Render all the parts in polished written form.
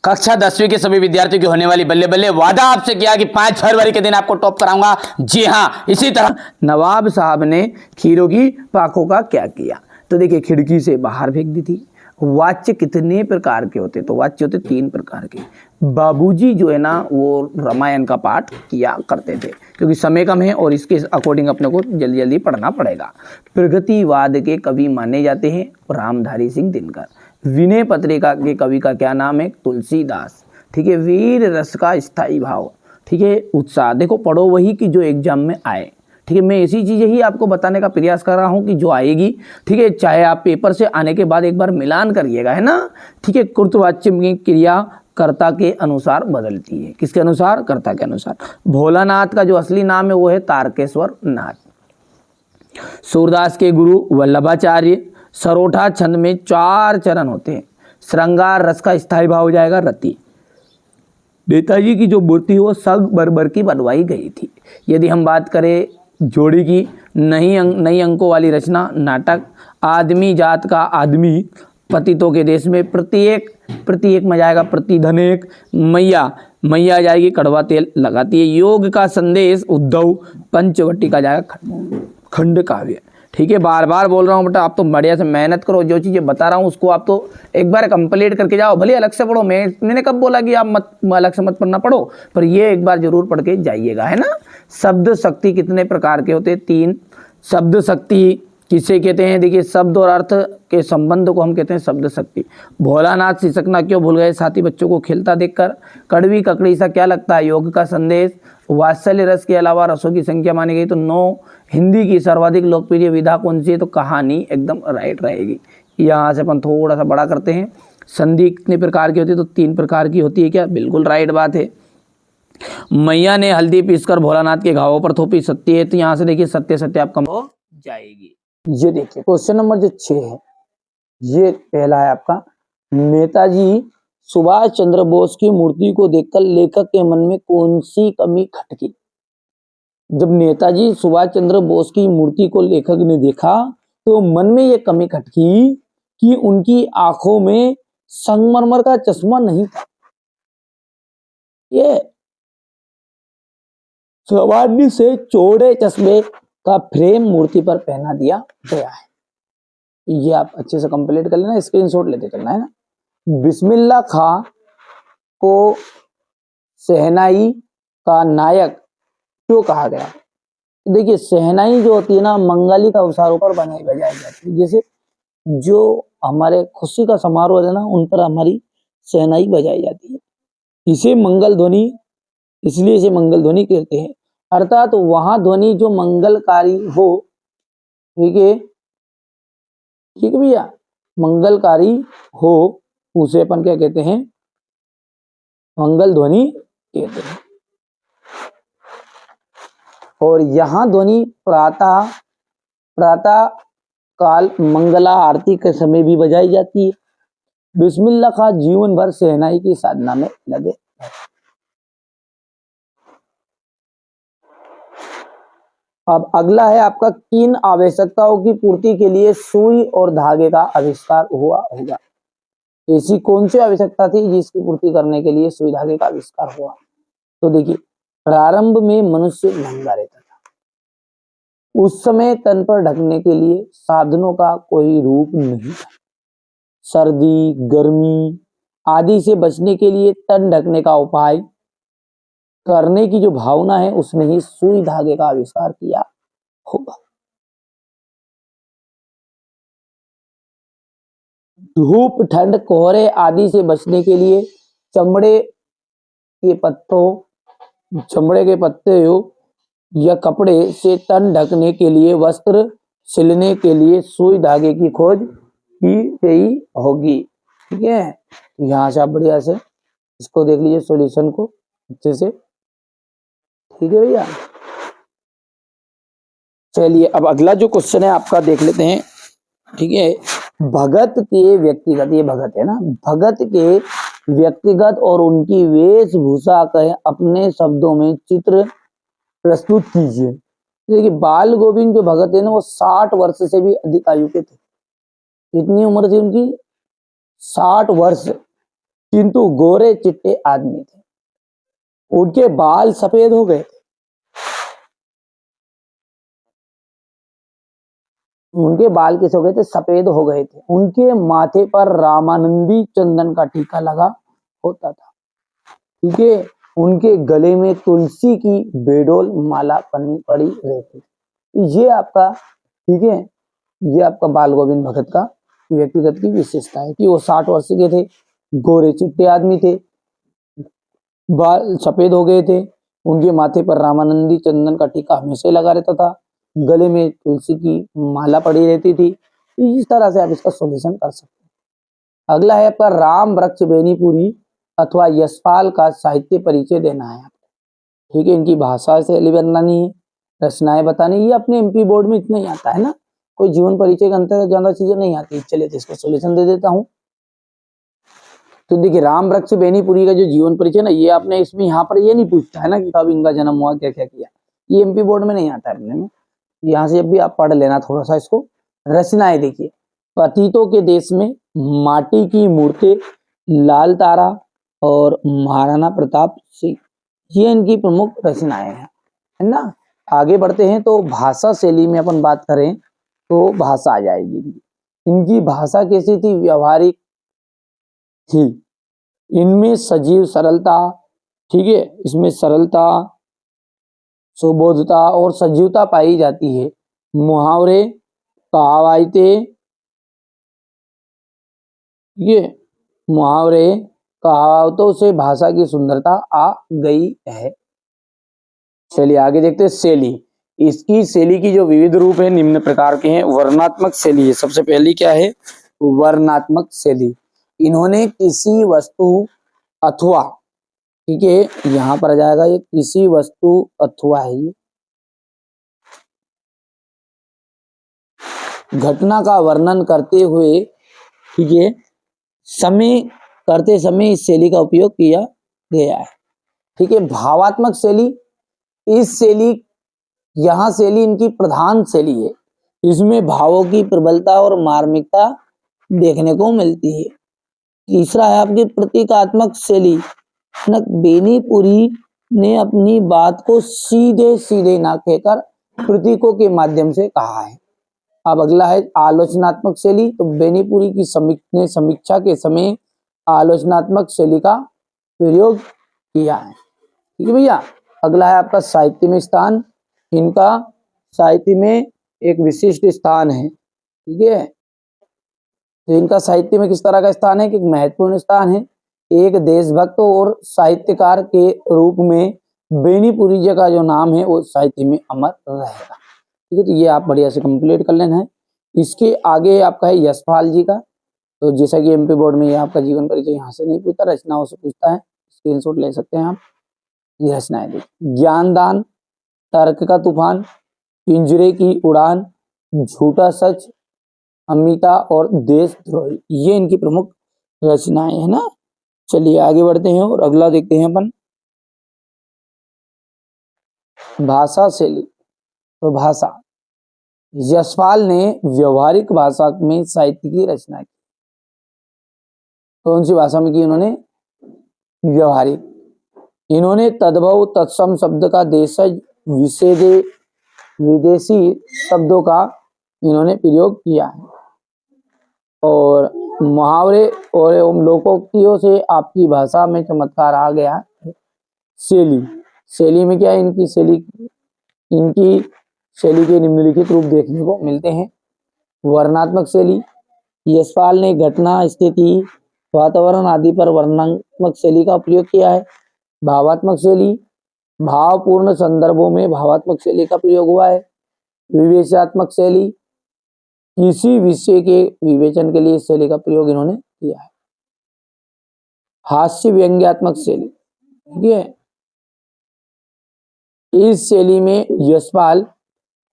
कक्षा 10वीं के सभी विद्यार्थियों की होने वाली बल्ले बल्ले। वादा आपसे किया कि 5 फरवरी के दिन आपको टॉप कराऊंगा। जी हाँ, इसी तरह नवाब साहब ने खीरों की पाकों का क्या किया? तो देखिए, खिड़की से बाहर फेंक दी थी। वाच्य कितने प्रकार के होते? तो वाच्य होते 3 प्रकार के। बाबूजी जो है ना, वो रामायण का पाठ किया करते थे, क्योंकि समय कम है और इसके अकॉर्डिंग अपने को जल्दी जल्दी पढ़ना पड़ेगा। प्रगतिवाद के कवि माने जाते हैं रामधारी सिंह दिनकर। विनय पत्रिका के कवि का क्या नाम है? तुलसीदास। ठीक है। वीर रस का स्थायी भाव, ठीक है, उत्साह। देखो, पढ़ो वही कि जो एग्जाम में आए। ठीक है, मैं ऐसी चीज़ें ही आपको बताने का प्रयास कर रहा हूँ कि जो आएगी। ठीक है, चाहे आप पेपर से आने के बाद एक बार मिलान करिएगा, है ना। ठीक है। कृतवाच्य में क्रिया कर्ता के अनुसार बदलती है। किसके अनुसार? कर्ता के अनुसार। भोलानाथ का जो असली नाम है वो है तारकेश्वर नाथ। सूरदास के गुरु वल्लभाचार्य। सरोठा छंद में 4 चरण होते हैं। श्रृंगार रस का स्थायी भाव हो जाएगा रति। नेताजी की जो मूर्ति है वो संगमरमर की बनवाई गई थी। यदि हम बात करें जोड़ी की, नई अंकों वाली रचना नाटक। आदमी जात का आदमी, पतितों के देश में प्रत्येक में जाएगा प्रतिधनेक। मैया जाएगी कड़वा तेल लगाती है। योग का संदेश उद्धव। पंचवटी का जाएगा खंड काव्य। ठीक है, बार बार बोल रहा हूँ बेटा, आप तो बढ़िया से मेहनत करो। जो चीज़ें बता रहा हूँ उसको आप तो एक बार कंप्लीट करके जाओ। भले अलग से पढ़ो, मैंने कब बोला कि आप मत अलग से मत पढ़ना, पढ़ो, पर ये एक बार जरूर पढ़ के जाइएगा, है ना। शब्द शक्ति कितने प्रकार के होते हैं? 3। शब्द शक्ति किसे कहते हैं? देखिए, शब्द और अर्थ के संबंध को हम कहते हैं शब्द शक्ति। भोलानाथ सिसकना क्यों भूल गए? साथी बच्चों को खेलता देखकर। कड़वी ककड़ी सा क्या लगता है? योग का संदेश। वात्सल्य रस के अलावा रसों की संख्या मानी गई तो 9। हिंदी की सर्वाधिक लोकप्रिय विधा कौन सी है? तो कहानी एकदम राइट रहेगी। यहाँ से अपन थोड़ा सा बड़ा करते हैं। संधि कितने प्रकार की होती है? तो 3 प्रकार की होती है। क्या? बिल्कुल राइट बात है। मैया ने हल्दी पीसकर भोलानाथ के घावों पर थोपी, सत्य है। तो यहाँ से देखिए सत्य सत्य आपका हो जाएगी। ये देखिए क्वेश्चन नंबर जो 6 है, ये पहला है आपका। नेताजी सुभाष चंद्र बोस की मूर्ति को देखकर लेखक के मन में कौन सी कमी खटकी? जब नेताजी सुभाष चंद्र बोस की मूर्ति को लेखक ने देखा तो मन में ये कमी खटकी कि उनकी आंखों में संगमरमर का चश्मा नहीं था। ये सामान्य से चौड़े चश्मे का फ्रेम मूर्ति पर पहना दिया गया है। ये आप अच्छे से कंप्लीट कर लेना, स्क्रीनशॉट लेते चलना, है ना। बिस्मिल्लाह खां को शहनाई का नायक क्यों कहा गया? देखिए, शहनाई जो होती है ना, मंगलिक अवसरों पर बजाई जाती है। जैसे जो हमारे खुशी का समारोह है ना, उन पर हमारी शहनाई बजाई जाती है। इसे मंगल ध्वनि, इसलिए इसे मंगल ध्वनि कहते हैं। अर्थात वहां ध्वनि जो मंगलकारी हो। ठीक है, ठीक है भैया, मंगलकारी हो उसे अपन क्या कहते हैं? मंगल ध्वनि कहते हैं। और यहां ध्वनि प्रातः काल मंगला आरती के समय भी बजाई जाती है। बिस्मिल्लाह खां जीवन भर शहनाई की साधना में लगे। अब अगला है आपका, किन आवश्यकताओं की पूर्ति के लिए सुई और धागे का आविष्कार हुआ होगा? ऐसी कौन सी आवश्यकता थी जिसकी पूर्ति करने के लिए सुई धागे का आविष्कार हुआ? तो देखिए, प्रारंभ में मनुष्य नंगा रहता था। उस समय तन पर ढकने के लिए साधनों का कोई रूप नहीं था। सर्दी गर्मी आदि से बचने के लिए तन ढकने का उपाय करने की जो भावना है, उसने ही सुई धागे का आविष्कार किया होगा। धूप ठंड कोहरे आदि से बचने के लिए चमड़े के पत्ते या कपड़े से तन ढकने के लिए वस्त्र सिलने के लिए सुई धागे की खोज की गई होगी। ठीक है, यहाँ से आप बढ़िया से इसको देख लीजिए, सॉल्यूशन को अच्छे से। ठीक है भैया, चलिए अब अगला जो क्वेश्चन है आपका देख लेते हैं। ठीक है, भगत के व्यक्तिगत, ये भगत है ना, भगत के व्यक्तिगत और उनकी वेशभूषा का अपने शब्दों में चित्र प्रस्तुत कीजिए। देखिए, बाल गोविंद जो भगत है ना, वो 60 वर्ष से भी अधिक आयु के थे। कितनी उम्र थी उनकी? 60 वर्ष। किंतु गोरे चिट्टे आदमी थे, उनके बाल सफेद हो गए थे, उनके बाल किस हो गए थे, सफेद हो गए थे। उनके माथे पर रामानंदी चंदन का टीका लगा होता था, ठीक है। उनके गले में तुलसी की बेडोल माला पड़ी रहती। ये आपका, ठीक है, ये आपका बाल गोविंद भगत का व्यक्तिगत की विशेषता है कि वो 60 वर्ष के थे, गोरे चिट्टे आदमी थे, बाल सफेद हो गए थे, उनके माथे पर रामानंदी चंदन का टीका हमेशा लगा रहता था, गले में तुलसी की माला पड़ी रहती थी। इस तरह से आप इसका सॉल्यूशन कर सकते हैं। अगला है आपका राम वृक्ष बेनीपुरी अथवा यशपाल का साहित्य परिचय देना है, ठीक है। इनकी भाषा शैली बतानी है, रचनाएं बतानी। ये अपने एमपी बोर्ड में इतना ही आता है ना, कोई जीवन परिचय के अंतर्गत ज्यादा चीजें नहीं आती। चलिए तो इसका सॉल्यूशन दे देता हूँ। तो देखिए राम वृक्ष बेनीपुरी का जो जीवन परिचय ना, ये आपने इसमें यहाँ पर ये नहीं पूछता है ना कि कब इनका जन्म हुआ, क्या क्या किया, ये एमपी बोर्ड में नहीं आता है अपने में। यहाँ से भी आप पढ़ लेना थोड़ा सा इसको। रचनाएं देखिए, पतितों के देश में, माटी की मूर्ति, लाल तारा और महाराणा प्रताप सिंह, ये इनकी प्रमुख रचनाएं हैं, है ना। आगे बढ़ते हैं तो भाषा शैली में अपन बात करें तो भाषा आ जाएगी। इनकी भाषा कैसी थी, व्यवहारिक थी, इनमें सजीव सरलता, ठीक है, इसमें सरलता, सुबोधता और सजीवता पाई जाती है। मुहावरे, कहावतें, ये मुहावरे कहावतों से भाषा की सुंदरता आ गई है। चलिए आगे देखते हैं शैली। इसकी शैली की जो विविध रूप है निम्न प्रकार के हैं। वर्णनात्मक शैली है, सबसे पहली क्या है, वर्णनात्मक शैली। इन्होंने किसी वस्तु अथवा, ठीक है, यहां पर आ जाएगा ये किसी वस्तु अथवा है, ये घटना का वर्णन करते हुए, ठीक है, करते समय इस शैली का उपयोग किया गया है, ठीक है। भावात्मक शैली, इस शैली, यहां शैली इनकी प्रधान शैली है, इसमें भावों की प्रबलता और मार्मिकता देखने को मिलती है। तीसरा है आपकी प्रतीकात्मक शैली। बेनीपुरी ने अपनी बात को सीधे सीधे ना कहकर प्रतीकों के माध्यम से कहा है। अब अगला है आलोचनात्मक शैली। तो बेनीपुरी की समीक्षा के समय आलोचनात्मक शैली का प्रयोग किया है, ठीक है भैया। अगला है आपका साहित्य में स्थान। इनका साहित्य में एक विशिष्ट स्थान है, ठीक है। तो इनका साहित्य में किस तरह का स्थान है कि महत्वपूर्ण स्थान है। एक देशभक्त और साहित्यकार के रूप में बेनीपुरी जी का जो नाम है वो साहित्य में अमर रहेगा, ठीक है। तो ये आप बढ़िया से कंप्लीट कर लेना है। इसके आगे आपका है यशपाल जी का। तो जैसा कि एमपी बोर्ड में ये आपका जीवन परिचय यहाँ से नहीं पूछता, रचनाओं से पूछता है, स्क्रीनशॉट ले सकते हैं आप। ये रचनाएं देखिए, ज्ञानदान, तर्क का तूफान, पिंजरे की उड़ान, झूठा सच, अमिता और देशद्रोही, ये इनकी प्रमुख रचनाएं है ना। चलिए आगे बढ़ते हैं और अगला देखते हैं अपन, भाषा शैली। तो भाषा, यशपाल ने व्यवहारिक भाषा में साहित्य की रचना की। कौन सी भाषा में की इन्होंने, व्यवहारिक। इन्होंने तद्भव तत्सम शब्द का देशज विशेष विदेशी शब्दों का इन्होंने प्रयोग किया है। और मुहावरे और एवं लोकोक्तियों से आपकी भाषा में चमत्कार आ गया। शैली, शैली में क्या है, इनकी शैली के निम्नलिखित रूप देखने को मिलते हैं। वर्णनात्मक शैली, यशपाल ने घटना, स्थिति, वातावरण आदि पर वर्णनात्मक शैली का प्रयोग किया है। भावात्मक शैली, भावपूर्ण संदर्भों में भावात्मक शैली का प्रयोग हुआ है। विवेचनात्मक शैली, किसी विषय के विवेचन के लिए इस शैली का प्रयोग इन्होंने किया है। हास्य व्यंग्यात्मक शैली, ठीक है, इस शैली में यशपाल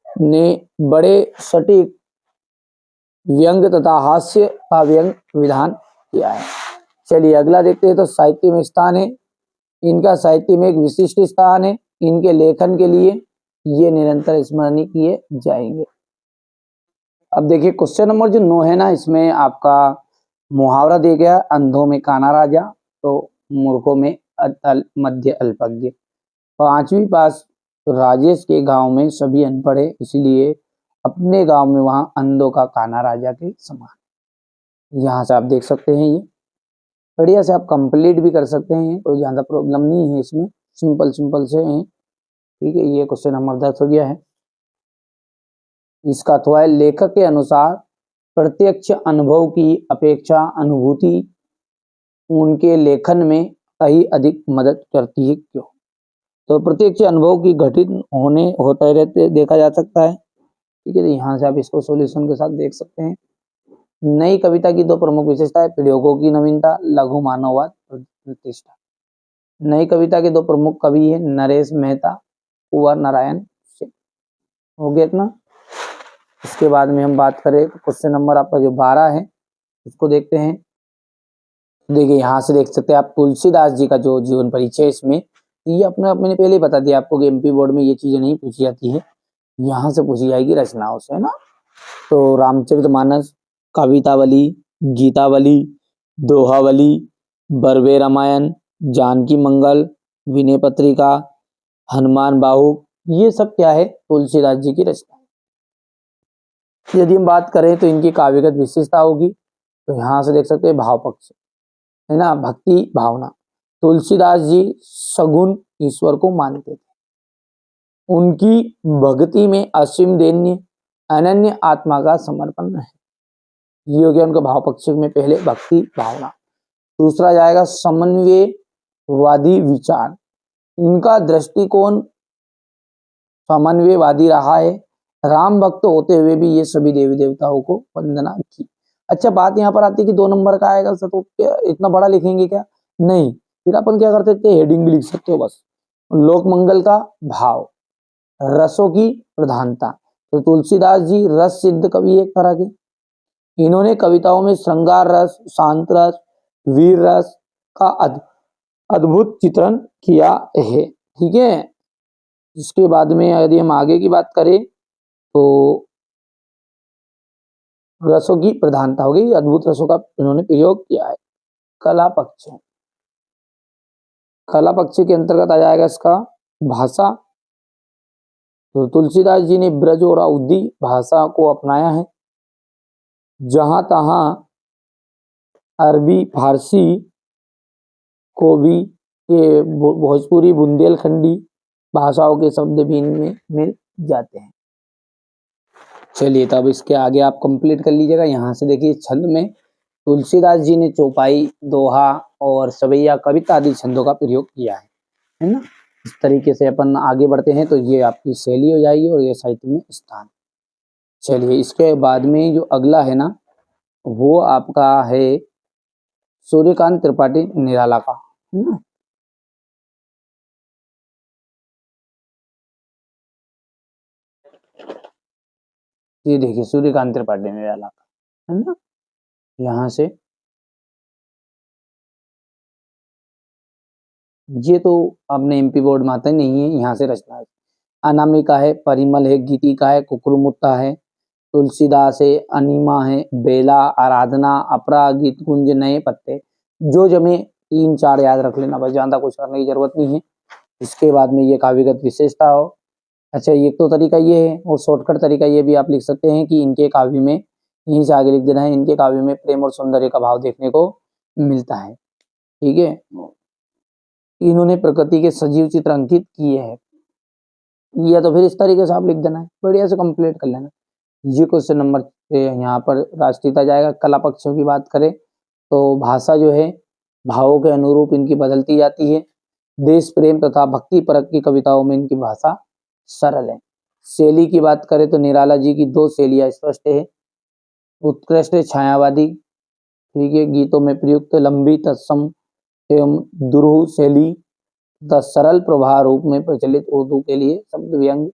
ने बड़े सटीक व्यंग तथा हास्य का व्यंग विधान किया है। चलिए अगला देखते हैं। तो साहित्य में स्थान है, इनका साहित्य में एक विशिष्ट स्थान है। इनके लेखन के लिए ये निरंतर स्मरणीय किए जाएंगे। अब देखिए क्वेश्चन नंबर जो 9 है ना, इसमें आपका मुहावरा दे गया, अंधों में काना राजा, तो मूर्खों में मध्य अल्पज्ञ। 5वीं पास राजेश के गांव में सभी अनपढ़ है, इसलिए अपने गांव में वहां अंधों का कान्हा राजा के समान। यहाँ से आप देख सकते हैं, ये बढ़िया से आप कंप्लीट भी कर सकते हैं, कोई ज़्यादा प्रॉब्लम नहीं है इसमें, सिंपल से हैं। ठीक है, ये क्वेश्चन नंबर 10 हो गया है। इसका अथवा है, लेखक के अनुसार प्रत्यक्ष अनुभव की अपेक्षा अनुभूति उनके लेखन में कहीं अधिक मदद करती है, क्यों? तो प्रत्यक्ष अनुभव की घटित होते रहते देखा जा सकता है। ठीक है, तो यहाँ से आप इसको सॉल्यूशन के साथ देख सकते हैं। नई कविता की दो प्रमुख विशेषताएं, प्रयोगों की नवीनता, लघु मानववाद, प्रतिष्ठा। नई कविता के दो प्रमुख कवि हैं, नरेश मेहता, कुंवर नारायण सिंह। हो गया इतना। इसके बाद में हम बात करें क्वेश्चन नंबर आपका जो 12 है उसको देखते हैं। देखिए यहाँ से देख सकते हैं आप, तुलसीदास जी का जो जीवन परिचय, इसमें ये अपने मैंने पहले ही बता दिया आपको कि एमपी बोर्ड में ये चीजें नहीं पूछी जाती है, यहाँ से पूछी जाएगी रचनाओं से, है ना। तो रामचरितमानस, कवितावली, गीतावली, दोहावली, बरवे रामायण, जानकी मंगल, विनय पत्रिका, हनुमान बाहुक, ये सब क्या है, तुलसीदास जी की रचना। यदि हम बात करें तो इनकी काव्यगत विशेषता होगी, तो यहाँ से देख सकते हैं भाव पक्ष, है ना, भक्ति भावना। तुलसीदास जी सगुण ईश्वर को मानते थे, उनकी भक्ति में असीम दैन्य अनन्य आत्मा का समर्पण है। ये हो गया उनका भाव पक्ष में पहले भक्ति भावना। दूसरा जाएगा समन्वयवादी विचार, उनका दृष्टिकोण समन्वयवादी रहा है, राम भक्त होते हुए भी ये सभी देवी देवताओं को वंदना की। अच्छा, बात यहाँ पर आती है कि 2 नंबर का आएगा सर, तो क्या इतना बड़ा लिखेंगे क्या? नहीं, फिर अपन क्या करते थे, हेडिंग भी लिख सकते हो बस। लोक मंगल का भाव, रसों की प्रधानता, तो तुलसीदास जी रस सिद्ध कवि एक तरह के, इन्होंने कविताओं में श्रृंगार रस, शांत रस, वीर रस का अद्भुत चित्रण किया है। ठीक है, इसके बाद में यदि हम आगे की बात करें तो रसों की प्रधानता हो गई, अद्भुत रसों का इन्होंने प्रयोग किया है। कला पक्ष, कला पक्ष के अंतर्गत आ जाएगा इसका भाषा, तो तुलसीदास जी ने ब्रज और अवधी भाषा को अपनाया है, जहां तहां अरबी फारसी को भी ये भोजपुरी बुंदेलखंडी भाषाओं के शब्द भी इनमें मिल जाते हैं। चलिए, तब इसके आगे आप कंप्लीट कर लीजिएगा। यहाँ से देखिए छंद में तुलसीदास जी ने चौपाई, दोहा और सवैया कविता आदि छंदों का प्रयोग किया है ना। इस तरीके से अपन आगे बढ़ते हैं तो ये आपकी शैली हो जाएगी और ये साहित्य में स्थान। चलिए, इसके बाद में जो अगला है ना, वो आपका है सूर्यकांत त्रिपाठी निराला का, है ना। ये देखिए सूर्यकांत त्रिपाठी निराला का, है ना। यहाँ से ये तो अपने एमपी बोर्ड में आता नहीं है, यहाँ से रचना है। अनामिका है, परिमल है, गीतिका है, कुकुरमुत्ता है, तुलसीदास है, अनिमा है, बेला, आराधना, अपरा, गीत कुंज, नए पत्ते, जो जमे 3-4 याद रख लेना, बस ज्यादा कुछ करने की जरूरत नहीं है। इसके बाद में ये काव्यगत विशेषता हो। अच्छा, ये तो तरीका ये है, और शॉर्टकट तरीका ये भी आप लिख सकते हैं कि इनके काव्य में, यहीं से आगे लिख देना है, इनके काव्य में प्रेम और सौंदर्य का भाव देखने को मिलता है। ठीक है, इन्होंने प्रकृति के सजीव चित्र अंकित किए हैं, या तो फिर इस तरीके से आप लिख देना है, बढ़िया से कंप्लीट कर लेना। ये क्वेश्चन नंबर यहाँ पर राष्ट्रीयता जाएगा। कला पक्षों की बात करें तो भाषा जो है भावों के अनुरूप इनकी बदलती जाती है, देश प्रेम तथा भक्ति परक की कविताओं में इनकी भाषा सरल है। शैली की बात करें तो निराला जी की 2 शैलियां स्पष्ट है, उत्कृष्ट छायावादी, ठीक है, गीतों में प्रयुक्त लंबी तत्सम एवं दुरूह शैली, सरल प्रवाह रूप में प्रचलित उर्दू के लिए शब्द व्यंग